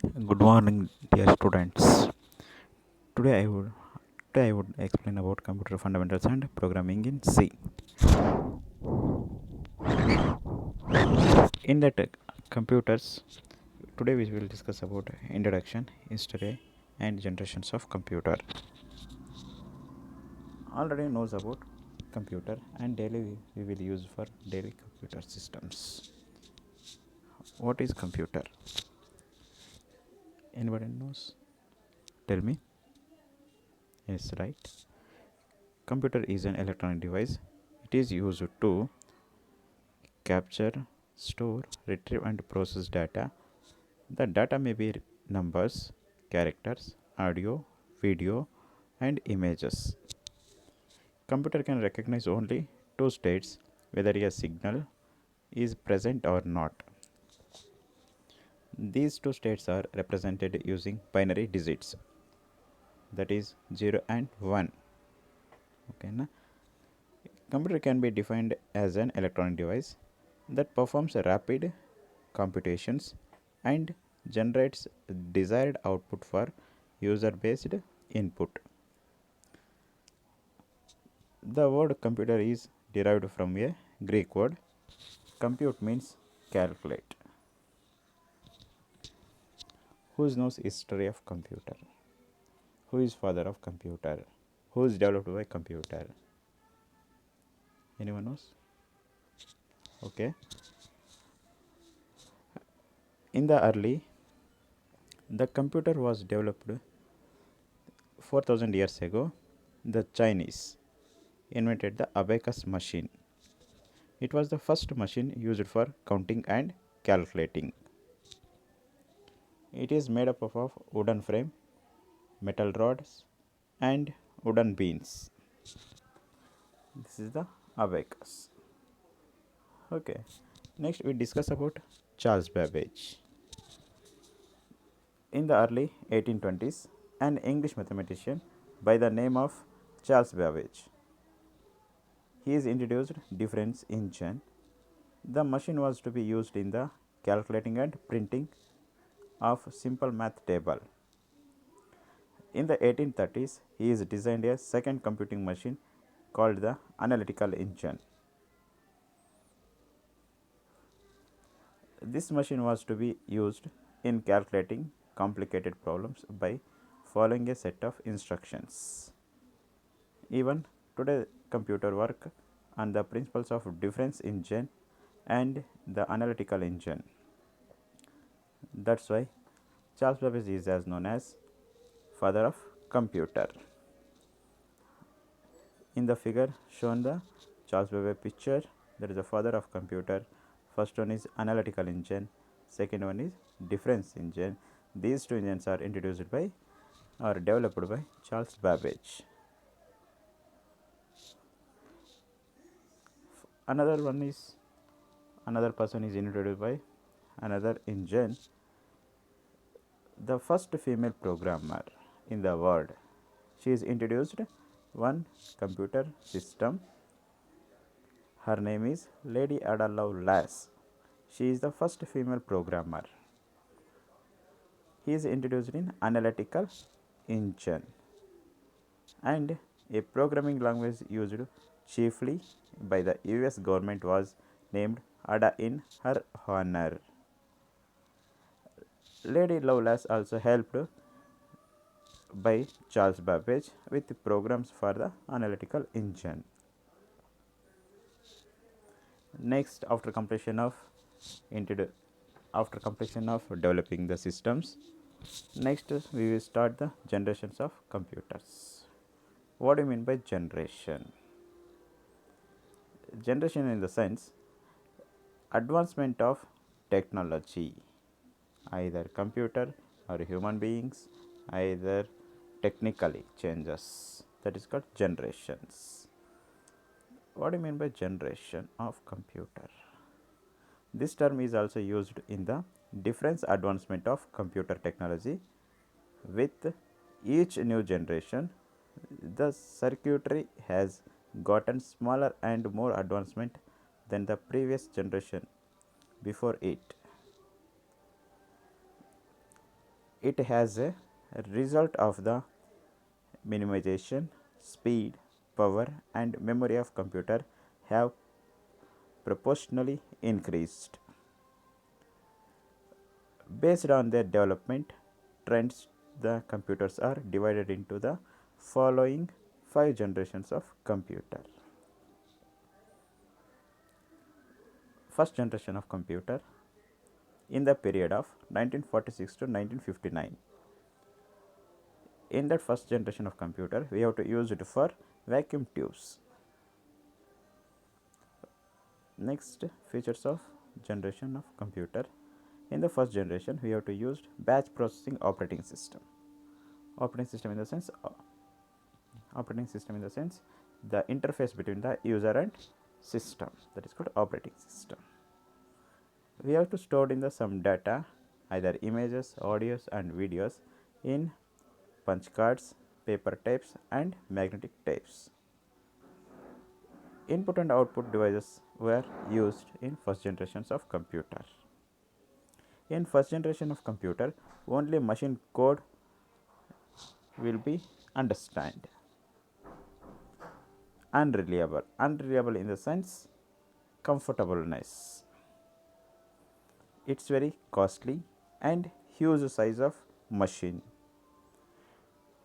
Good morning, dear students. Today I would Today I would explain about computer fundamentals and programming in C. In that computers, today we will discuss about introduction, history, and generations of computer. Already knows about computer and daily we will use for daily computer systems. What is computer? Anybody knows? Tell me. Yes, right. Computer is an electronic device. It is used to capture, store, retrieve, and process data. The data may be numbers, characters, audio, video, and images. Computer can recognize only two states, whether a signal is present or not. These two states are represented using binary digits, that is 0 and 1. Okay, na? Computer can be defined as an electronic device that performs rapid computations and generates desired output for user based input. The word computer is derived from a Greek word. Compute means calculate. Who knows history of computer? Who is father of computer? Who is developed by computer? Anyone knows? Okay. In the early, the computer was developed 4000 years ago. The Chinese invented the abacus machine. It was the first machine used for counting and calculating. It is made up of wooden frame, metal rods, and wooden beams. This is the abacus. Okay. Next we discuss about Charles Babbage. In the early 1820s, an English mathematician by the name of Charles Babbage. He is introduced difference engine. The machine was to be used in the calculating and printing of simple math table. In the 1830s, he is designed a second computing machine called the analytical engine. This machine was to be used in calculating complicated problems by following a set of instructions. Even today, computer work on the principles of difference engine and the analytical engine. That's why Charles Babbage is as known as father of computer. In the figure shown the Charles Babbage picture, there is a father of computer. First one is analytical engine, second one is difference engine. These two engines are introduced by or developed by Charles Babbage. Another one is another person is introduced by another engine. The first female programmer in the world. She is introduced one computer system. Her name is Lady Ada Lovelace. She is the first female programmer. He is introduced in analytical engine and a programming language used chiefly by the US government was named Ada in her honor. Lady Lovelace also helped by Charles Babbage with programs for the analytical engine. Next, after completion of developing the systems, next we will start the generations of computers. What do you mean by generation? Generation in the sense advancement of technology, either computer or human beings, either technically changes, that is called generations. What do you mean by generation of computer? This term is also used in the difference advancement of computer technology. With each new generation, the circuitry has gotten smaller and more advancement than the previous generation before it. It has a result of the minimization, speed, power and memory of computer have proportionally increased. Based on their development trends, the computers are divided into the following 5 generations of computer. First generation of computer in the period of 1946 to 1959. In that first generation of computer, we have to use it for vacuum tubes. Next, features of generation of computer. In the first generation, we have to use batch processing operating system. Operating system in the sense the interface between the user and system, that is called operating system. We have to store in the some data, either images, audios and videos in punch cards, paper tapes and magnetic tapes. Input and output devices were used in first generations of computer. In first generation of computer, only machine code will be understand. Unreliable in the sense comfortableness. It's very costly and huge size of machine.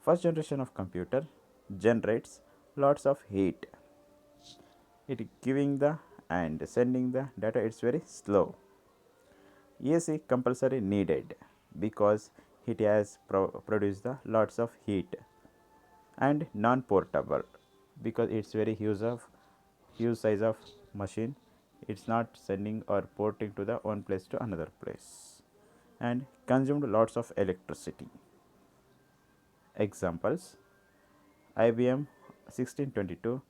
First generation of computer generates lots of heat. It giving the and sending the data, it's very slow. AC compulsory needed because it has produced the lots of heat, and non-portable because it's very huge size of machine. It's not sending or porting to the one place to another place, and consumed lots of electricity. Examples: IBM 1622,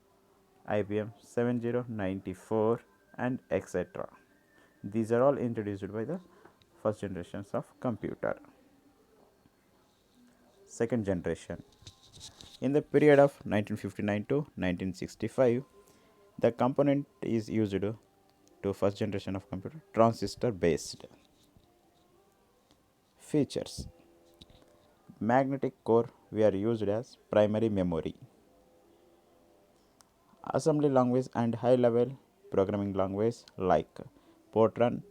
IBM 7094 and etc. These are all introduced by the first generations of computer. Second generation. In the period of 1959 to 1965, the component is used to first generation of computer transistor based. Features: magnetic core were used as primary memory. Assembly language and high level programming language like Fortran,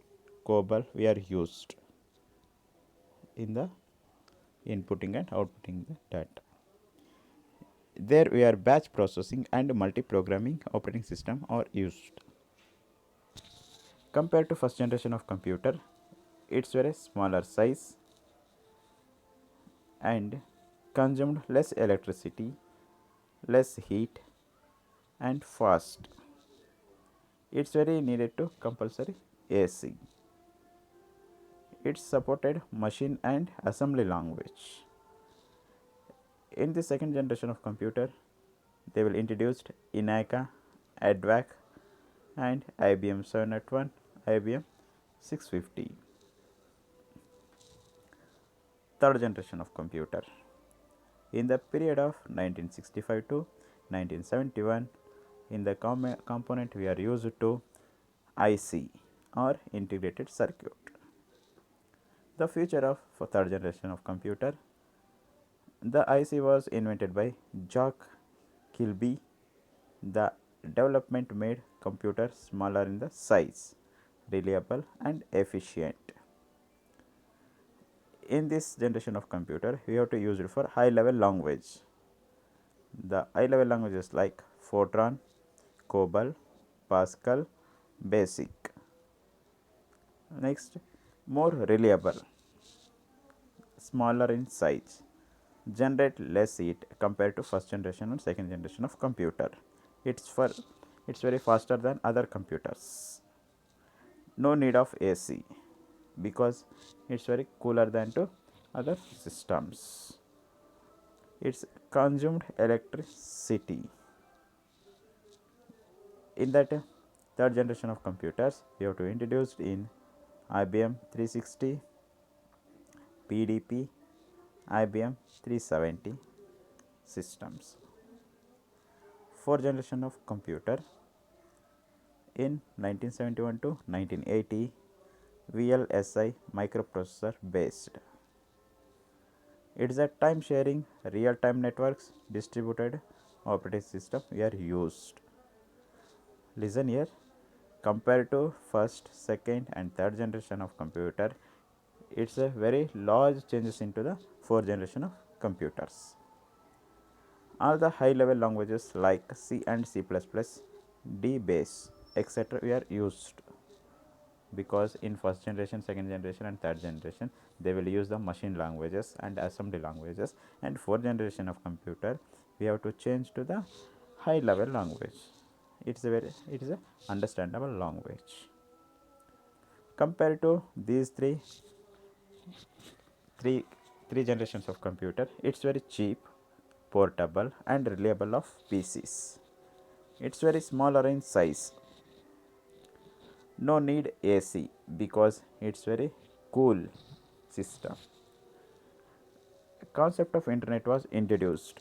COBOL were used in the inputting and outputting the data. There were batch processing and multi-programming operating system are used. Compared to first generation of computer, it's very smaller size and consumed less electricity, less heat and fast. It's very needed to compulsory AC. It supported machine and assembly language. In the second generation of computer, they will introduced ENIAC, ADVAC and IBM 781, IBM 650. Third generation of computer. In the period of 1965 to 1971, in the component we are used to IC or integrated circuit. The future of third generation of computer. The IC was invented by Jack Kilby. The development made computer smaller in the size, reliable and efficient. In this generation of computer, we have to use it for high level language. The high level languages like Fortran, COBOL, Pascal, BASIC. Next, more reliable, smaller in size, generate less heat compared to first generation and second generation of computer. It's very faster than other computers. No need of AC because it's very cooler than to other systems. It's consumed electricity. In that third generation of computers, we have to introduce in IBM 360, PDP, IBM 370 systems. Fourth generation of computer in 1971 to 1980, VLSI microprocessor based. It is a time sharing real time networks distributed operating system we are used. Listen here, compared to first, second and third generation of computer, it's a very large changes into the fourth generation of computers. All the high level languages like C and C++, D base, etc. we are used, because in first generation, second generation and third generation they will use the machine languages and assembly languages, and fourth generation of computer we have to change to the high level language. It is a understandable language. Compared to these three three generations of computer, it's very cheap, portable and reliable of PCs. It's very smaller in size. No need AC because it's very cool system. Concept of internet was introduced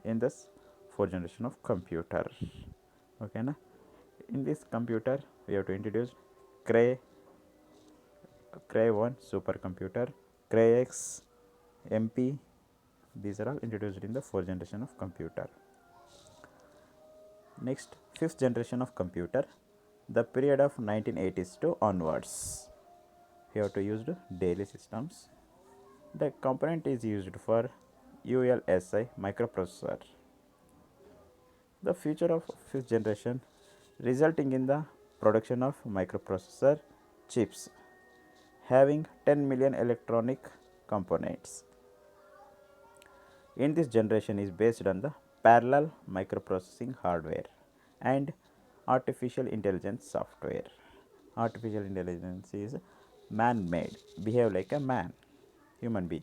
in this fourth generation of computer. Okay na? In this computer we have to introduce Cray, Cray 1 supercomputer, Cray X, MP. These are all introduced in the fourth generation of computer. Next, fifth generation of computer, the period of 1980s to onwards. We have to use daily systems. The component is used for ULSI microprocessor. The future of fifth generation resulting in the production of microprocessor chips having 10 million electronic components. In this generation is based on the parallel microprocessing hardware and artificial intelligence software. Artificial intelligence is man made, behave like a man, human being.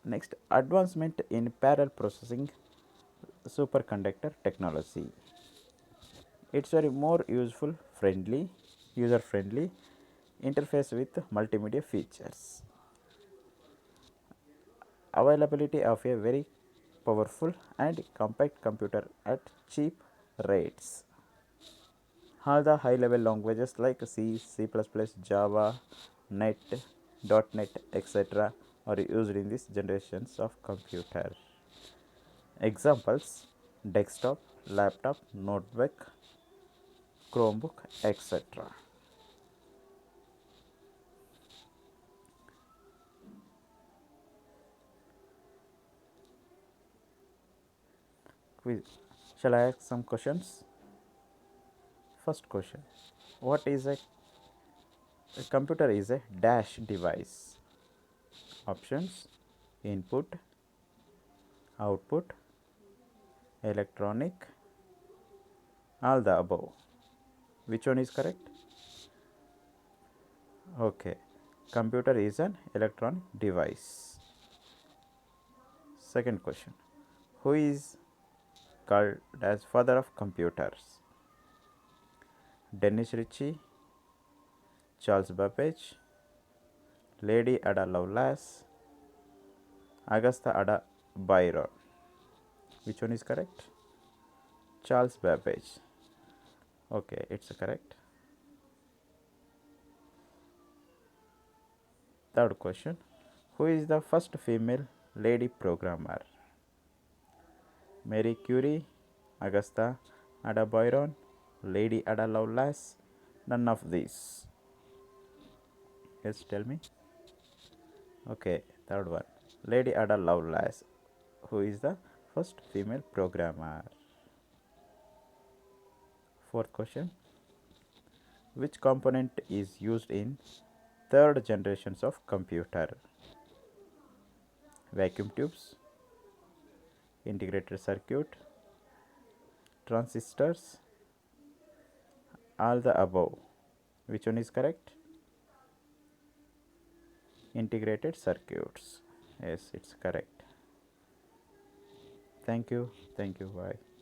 Next, advancement in parallel processing superconductor technology. It's very more useful friendly, user friendly interface with multimedia features. Availability of a very powerful and compact computer at cheap rates. All the high level languages like C, C++, Java, Net, .NET, etc. are used in these generations of computer. Examples: desktop, laptop, notebook, Chromebook, etc. Quiz. Shall I ask some questions? First question: what is a computer? Is a dash device. Options: input, output, electronic, all the above. Which one is correct? Okay. Computer is an electronic device. Second question: who is called as father of computers? Dennis Ritchie, Charles Babbage, Lady Ada Lovelace, Augusta Ada Byron. Which one is correct? Charles Babbage. Okay, it's correct. Third question: who is the first female lady programmer? Marie Curie, Augusta Ada Byron, Lady Ada Lovelace, none of these. Yes, tell me. Okay, third one, Lady Ada Lovelace, who is the first female programmer. Fourth question: which component is used in third generations of computer? Vacuum tubes, integrated circuit, transistors, all the above. Which one is correct? Integrated circuits. Yes, it's correct. Thank you. Bye.